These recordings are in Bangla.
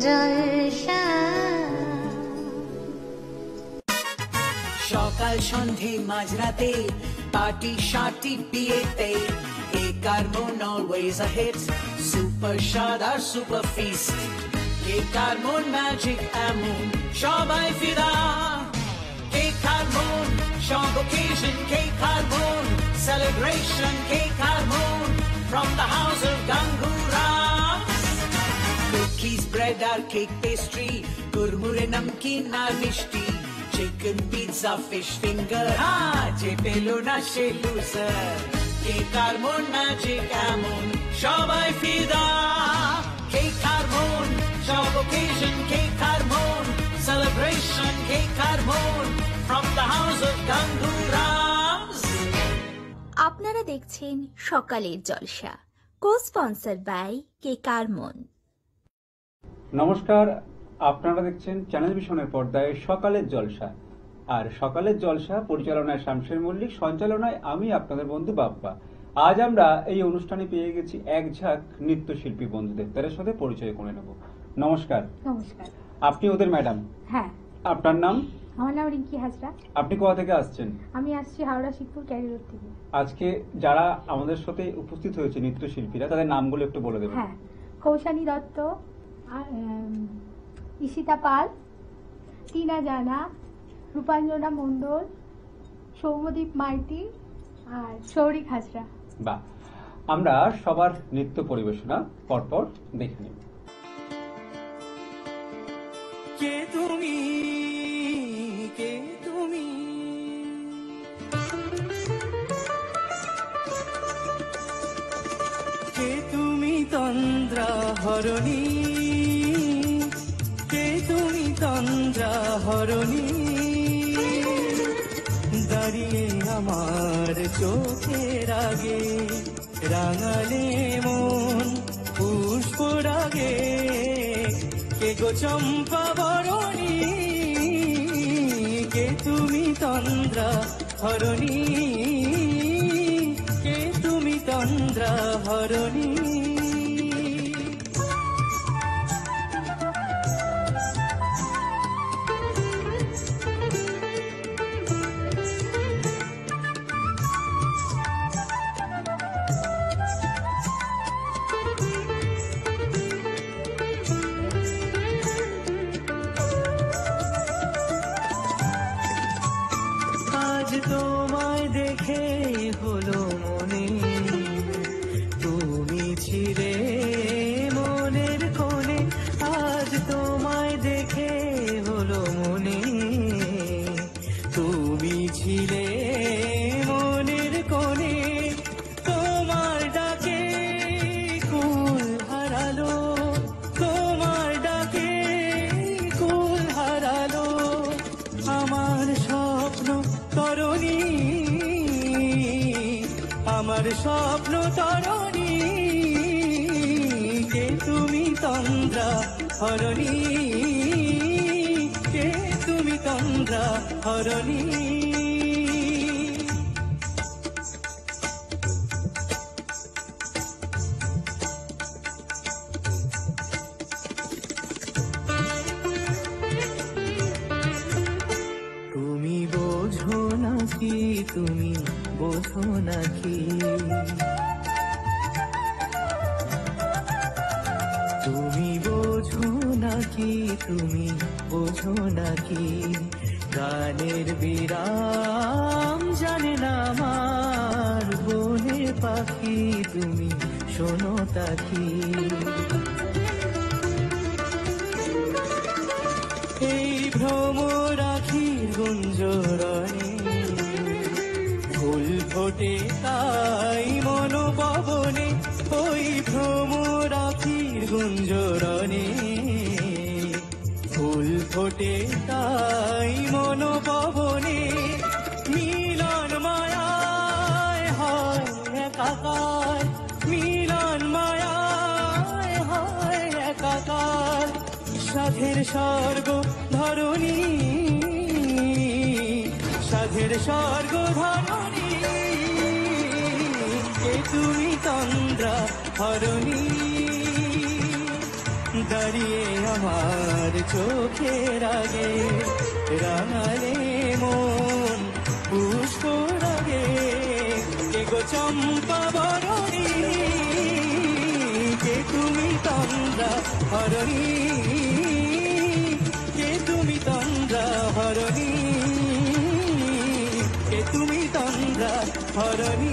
জলসা। সকাল সন্ধে মাঝরাতে পার্টি শার্টি বিয়েতে কেক আর মন অলওয়েজ আ হিট, সুপার স্বাদ আর সুপার ফিস্ট। কেক আর মন ম্যাজিক এমন সবাই ফিদা। কেক আর মন সব অকেশন, কেক আর মন সেলিব্রেশন, কেক আর মন from the house of Ganguram. Cookies, bread আর কেক পেস্ট্রি, কুরমুরে নমকিন আর মিষ্টি, চিকেন পিৎজা ফিশ ফিঙ্গার, যে পেলো না সে লুজার। কেক আর মন ম্যাজিক এমন সবাই ফিদা। কেক আর মন সব অকেশন, কেক আর মন সেলিব্রেশন, কেক আর মন from the house of Gangurams. আপনারা দেখছেন সকালের জলসা, কো-স্পন্সর বাই কেক আর মন। নমস্কার, আপনারা দেখছেন চ্যানেল ভিশনের পর্দায় সকালের জলসা। আর সকালের জলসা পরিচালনায় শামশের মল্লিক, সঞ্চালনায় আমি আপনাদের বন্ধু বাপ্পা। আজ আমরা এই অনুষ্ঠানে পেয়ে গেছি এক ঝাঁক নৃত্যশিল্পী বন্ধুদের, তাদের সাথে পরিচয় করে নেব। নমস্কার। নমস্কার। আপনি ওদের ম্যাডাম? হ্যাঁ। আপনার নাম? আমার নাম রিঙ্কি হাজরা। আপনি কোথা থেকে আসছেন? আমি আসছি হাওড়া শিবপুর ক্যারিরোড থেকে। আজকে যারা আমাদের সাথে উপস্থিত হয়েছে নৃত্যশিল্পীরা, তাদের নামগুলো একটু বলে দেবেন। হ্যাঁ, কৌশানী দত্ত, ঈশিতা পাল, টিনা জানা, রূপাঞ্জনা মণ্ডল, সৌম্যদীপ মাইতি আর সৌরিক হাজরা। বাহ, আমরা সবার নৃত্য পরিবেশনা পরপর দেখে নেব। কে তুমি, কে তুমি, কে তুমি তন্দ্রা হরণী, কে তুমি তন্দ্রা হরণী, দাঁড়িয়ে আমার চোখের আগে রাঙালে মন পুষ্প রাগে। কে গো চম্পা বরণী, কে তুমি তন্দ্রা হরণী, কে তুমি তন্দ্রা হরণী। তোমায় দেখে হলো মনে, তুমি ছিলে মনের কোণে। আজ তোমায় দেখে হলো মনে, তুমি ছিলে মনের কোণে। তোমার ডাকে কুল হারালো, তোমার ডাকে কুল হারালো আমার স্বপ্ন তরণী, আমার স্বপ্ন তরণী। কে তুমি তন্দ্রা হরণী, কে তুমি তন্দ্রা হরণী। তুমি বোঝো নাকি, তুমি বোঝো নাকি, তুমি বোঝো নাকি, তুমি বোঝো নাকি, গানের বিরাম জানে না আমার বনের পাখি, তুমি শোনো তাকি। এই ভ্রমরাখির গুঞ্জরণে ফুল ফোটে তাই মনোপবনে, ওই ভ্রমরাখির গুঞ্জরণে ফুল ফোটে তাই মনোপবনে। মিলন মায়ায় হয় একাকার, মিলন মায়ায় হয় একাকার, সাধের স্বর্গ ধরণী, সাধের স্বর্গ ধরণী। কে তুমি তন্দ্রা হরণী, দাঁড়িয়ে আমার চোখের আগে রাঙালে মন পুষ্পর আগে কে গো চম্পা বরণী কে তুমি তন্দ্রা হরণী কে তুমি তন্দ্রা হরণী কে তুমি তন্দ্রা হরণী।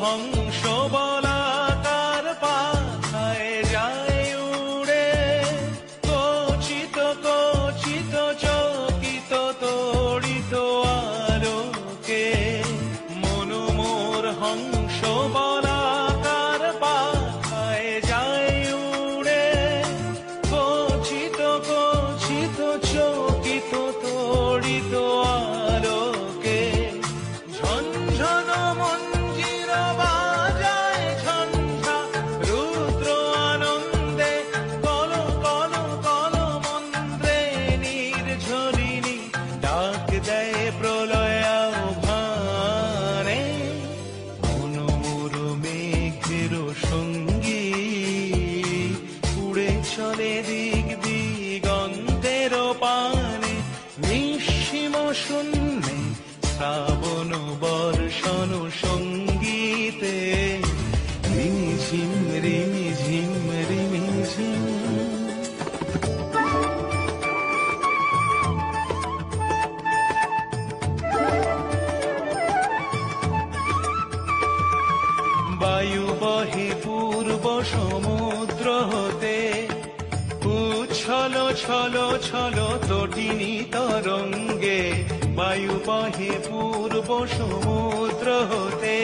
হংস বলাকার পাখায় যায় উড়ে, কচিত কচিত চকিত তড়িত আলোকে। মন মোর হংস বলাকার পাখায় যায় উড়ে, কচিত কচিত চকিত তড়িত আলোকে। ঝনঝন মঞ্জির বাজায় ঝঞ্ঝা রুদ্র আনন্দে, কল কল কল মন্ত্রে নির্ঝরিণী ডাক দেয় প্রলয় আহ্বানে। মন মোর মেঘের সঙ্গী উড়ে চলে দিক দিগন্তের পানে। নিঃসীম শূন্যে শ্রাবণ বর্ষণ সঙ্গীতে, রিমিঝিম রিমিঝিম রিমিঝিম। বায়ু বহে পূর্ব সমুদ্র হতে, উচ্ছল ছল ছল তটিনী তরঙ্গে। বায়ু বহে পূর্ব সমুদ্র হতে,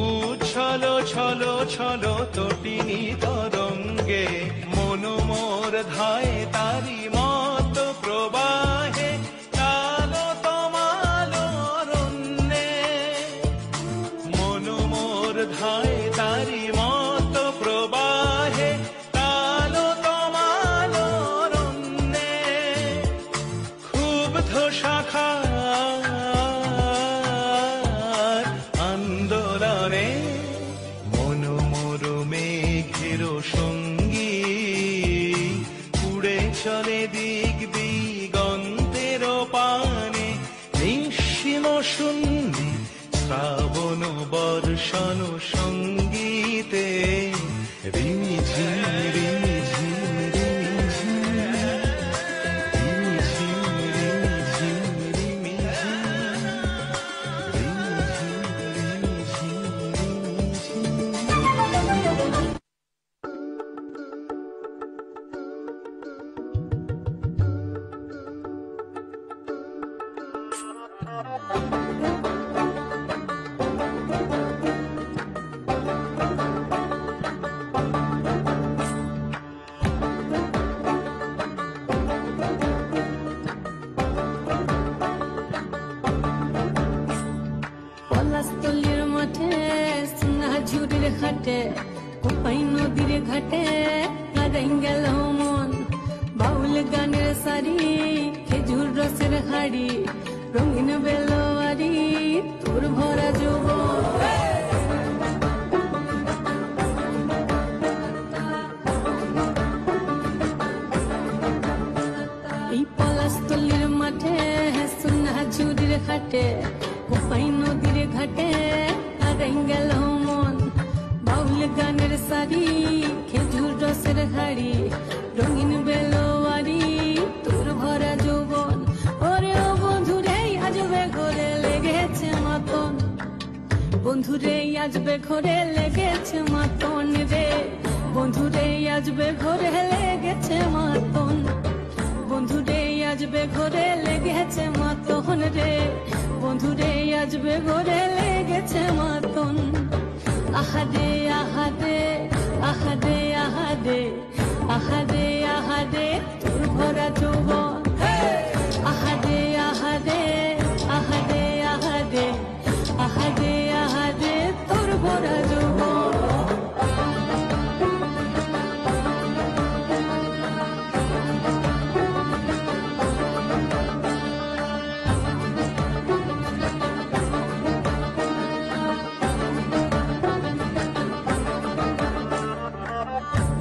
উচ্ছল ছল ছল তটিনী তরঙ্গে। মন মোর ধায় তারি মত প্রবাহে, কালো তমালো অরণ্যে। মন মোর ধায় তারি মত প্রবাহে, কালো তমালো অরণ্যে। ক্ষুব্ধ শাখার আন্দোলনে, মন মোর মেঘের সঙ্গী উড়ে চলে দিক দিগন্তের পানে। নিঃসীম শূন্যে শ্রাবণ বর্ষণ সঙ্গীতে, রিমিঝিম রিমিঝিম রিমিঝিম রিমিঝিম রিমিঝিম রিমিঝিম রিমিঝিম রিমিঝিম। পলাশতলির মাঠে, সিংহা ঝুড়ির ঘাটে, কোপাই নদীর ঘাটে হারাই গেল মন। বাউল গানের সারি, খেজুর রসের হাড়ি, রঙিন বেলোয়ারি তোর ভরা যৌবন। এই পলাশতলির মাঠে, সিংহা ঝুড়ির ঘাটে, কোপাই নদীর ঘাটে হারাই গেল মন। বাউল গানের সারি, খেজুর রসের হাড়ি, রঙিন বেলোয়ারি তোর ভরা যৌবন। ওরে ও বন্ধুরে আজবে ঘরে লেগেছে মাতন, বন্ধুরে আজবে ঘরে লেগেছে মাতন রে। বন্ধুরে আজবে ঘরে লেগেছে মাতন, বন্ধুরে আজবে ঘরে লেগেছে মাতন রে। বন্ধুরে আজবে ঘরে লেগেছে মাতন। আহাদে আহাদে আহাদে আহাদে আহাদে আহাদে তোর ভরা যৌবন। আহাদে আহাদে আহাদে আহাদে আহাদে আহাদে তোর ভরা যৌবন।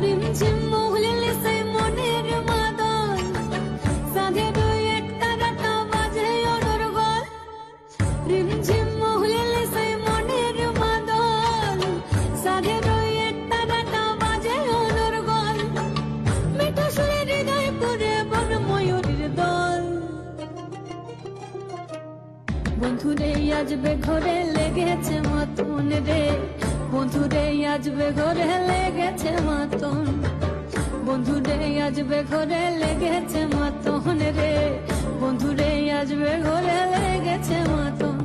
রিমঝিম মহুলে সে মনের মাদন, বন্ধুরে আসবে ঘরে লেগেছে মতন রে, বন্ধুরে আসবে ঘরে লেগেছে মতন, বন্ধুরে আসবে ঘরে লেগেছে মতন রে, বন্ধুরে আসবে ঘরে লেগেছে মতন।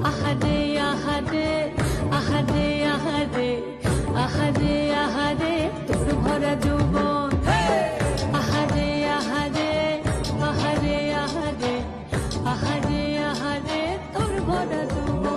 আহারে আহারে আহারে আহারে আহারে আহারে তোর ভরা যৌবন, আহারে আহারে আহারে আহারে আহারে আহারে তোর ভরা যৌবন।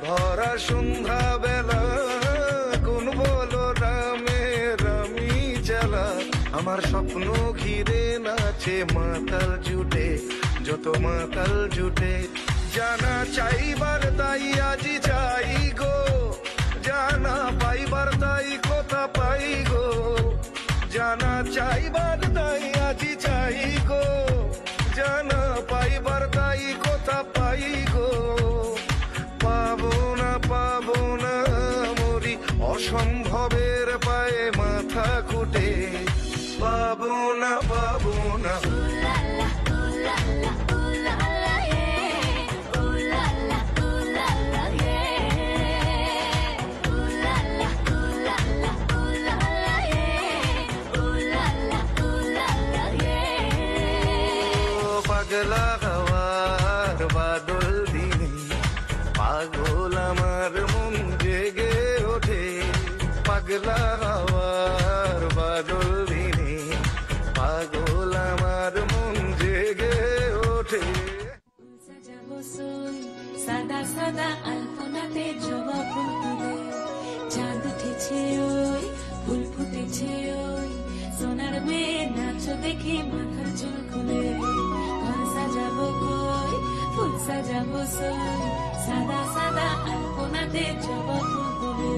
ভরা সন্ধ্যা বেলা কোন বলো রামে রামি চালা, আমার স্বপ্ন ঘিরে নাচে মাতাল জুটে, যত মাতাল জুটে, জানা চাইবার তাই আজি চাই গো, জানা পাইবার তাই কথা পাই গো, জানা চাইবার তাই আজি চাই গো, জানা পাইবার তাই কথা পাই গো, পাবো না মরি অসম্ভবের পায়ে মাথা কুটে, পাবো না পাগলা হওয়ার বাদল দিনে পাগল আমার মন জেগে ওঠে, পাগলা হওয়ার বাদল দিনে পাগল আমার মন জেগে ওঠে। সাদা সাদা আলপনাতে জবা ফুল তুলে, চাঁদ উঠেছে ওই ফুল ফুটেছে ওই, সোনার মেয়ে নাচ দেখে মাথার চুল খুলে, ঘর সাজাবো কই ফুল সাজাবো সই, সাদা সাদা আলপনাতে জবা ফুল তুলে।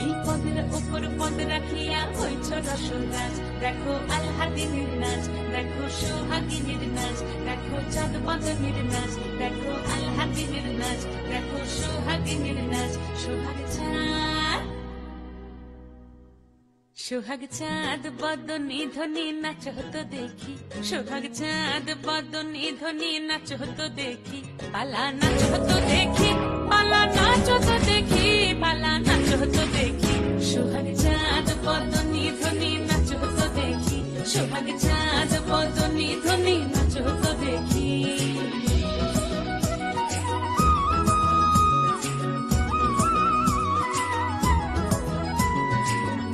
এই পদ্ম রাখিয়া হইছ রসরাজ। দেখো আলহাদিনের নাচ, দেখো সোহাগিনীর নাচ, দেখো চাঁদ বদনের নাচ, দেখো আলহাদিনের নাচ, দেখো সোহাগিনীর নাচ। সোহাগ চাঁদ, সোহাগ চাঁদ বদনী ধ্বনি নাচ হতো দেখি, সোহাগ চাঁদ বদনী ধ্বনি নাচ হতো দেখি, পালা নাচ হতো দেখি, পালা নাচ হতো দেখি, পালা নাচ হতো দেখি। সোহাগ চাঁদ বদনী ধ্বনি নাচ হতো দেখি, সোহাগ চাঁদ বদনী ধ্বনি নাচ হতো দেখি।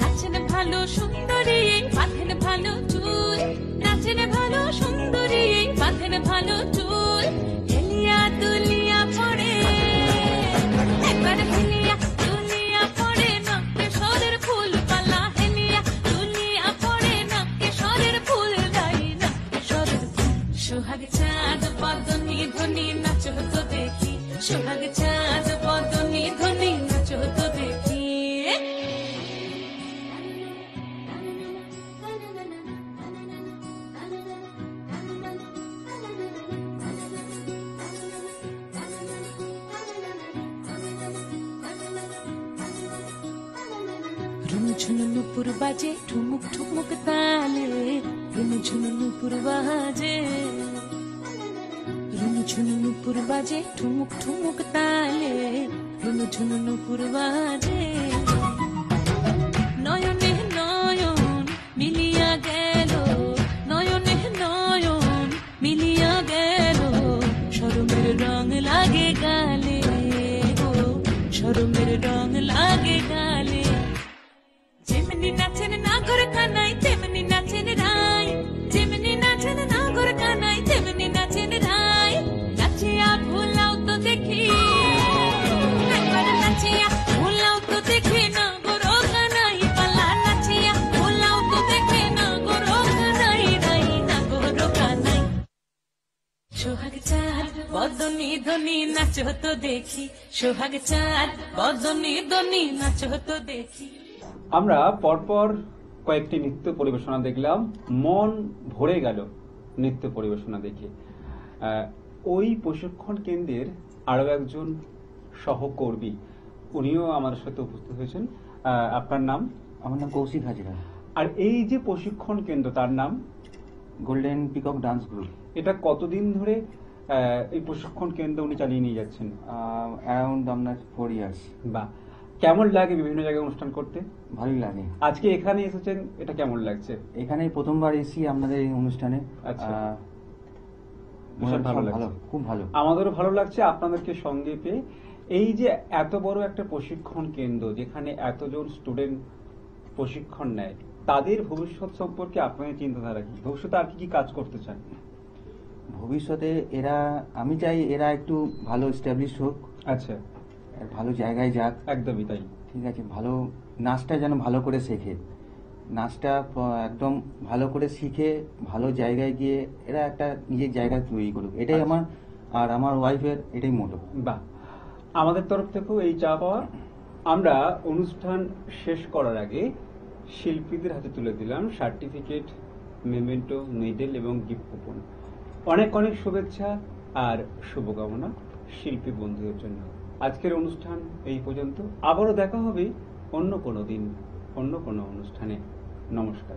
নাচেন ভালো সুন্দরী বাঁধেন ভালো চুল, নাচেন ভালো সুন্দরী বাঁধেন ভালো চুল, হেলিয়া দুলিয়া পড়ে একবার, হেলিয়া দুলিয়া পড়ে নক্কে সরের ফুল পালা, হেলিয়া দুলিয়া পড়ে নক্কে সরের ফুল গাই, নক্কে সরের ফুল। সোহাগ চাঁদ বদনী ধ্বনি নাচ হতো দেখি, সোহাগ চাঁদ বদনী ধ্বনি নাচ হতো দেখি। ঝুনঝুন নুপুর বাজে ঠুমুক ঠুমুক তালে, ঝুনঝুন নুপুর বাজে, ঝুনঝুন নুপুর বাজে ঠুমুক ঠুমুক তালে, ঝুনঝুন নুপুর বাজে। নয়নে নয়ন মিলিয়া গেল, নয়নে নয়ন মিলিয়া গেল, শরমের রং লাগে গালে গো, শরমের রং লাগে গালে। যেমনি নাচেন নাগর কানাই তেমনি নাচেন রাই, যেমনি নাচেন নাগর কানাই তেমনি নাচেন রাই, নাচিয়া ভোলাও তো দেখি, একবার নাচিয়া ভোলাও তো দেখি নাগর কানাই পালা, নাচিয়া ভোলাও তো দেখি নাগর কানাই রাই, নাগর কানাই। সোহাগ চাঁদ বদনী ধ্বনি নাচ হতো দেখি, সোহাগ চাঁদ বদনী ধ্বনি নাচ হতো দেখি। আমরা পরপর কয়েকটি নৃত্য পরিবেশনা দেখলাম, মন ভরে গেল নৃত্য পরিবেশনা দেখে। ওই প্রশিক্ষণ কেন্দ্রের আরো একজন সহকর্মী, উনিও আমাদের সাথে উপস্থিত হয়েছেন। আপনার নাম? আমার নাম কৌশিক হাজরা। আর এই যে প্রশিক্ষণ কেন্দ্র, তার নাম গোল্ডেন পিকক ডান্স গ্রুপ। এটা কতদিন ধরে এই প্রশিক্ষণ কেন্দ্র উনি চালিয়ে নিয়ে যাচ্ছেন? অ্যারাউন্ড আপনার 4 years। বা কেমন লাগে বিভিন্ন জায়গায় অনুষ্ঠান করতে? ভালোই লাগে। আজকে এখানে এসেছেন, এটা কেমন লাগছে? এখানে প্রথমবার এসি আপনাদের এই অনুষ্ঠানে। আচ্ছা, ভীষণ ভালো লাগছে, খুব ভালো। আমাদেরও ভালো লাগছে আপনাদেরকে সঙ্গে পেয়ে। এই যে এত বড় একটা প্রশিক্ষণ কেন্দ্র, যেখানে এতজন স্টুডেন্ট প্রশিক্ষণ নেয়, তাদের ভবিষ্যৎ সম্পর্কে আপনাদের চিন্তাধারা কি? ভবিষ্যতে আর কি কাজ করতে চান? ভবিষ্যতে এরা, আমি চাই এরা একটু ভালো এস্টাবলিশ হোক, আচ্ছা, ভালো জায়গায় যাক। একদমই তাই। ঠিক আছে, ভালো নাচটা যেন ভালো করে শেখে, নাচটা একদম ভালো করে শিখে ভালো জায়গায় গিয়ে এরা একটা নিজের জায়গা তৈরি করুক, এটাই আমার আর আমার ওয়াইফের এটাই মোটো। বাহ, আমাদের তরফ থেকেও এই চা পাওয়া। আমরা অনুষ্ঠান শেষ করার আগে শিল্পীদের হাতে তুলে দিলাম সার্টিফিকেট, মেমেন্টো, মেডেল এবং গিফট কুপন। অনেক অনেক শুভেচ্ছা আর শুভকামনা শিল্পী বন্ধুদের জন্য। আজকের অনুষ্ঠান এই পর্যন্ত, আবারও দেখা হবে অন্য কোনো দিন, অন্য কোনো অনুষ্ঠানে। নমস্কার।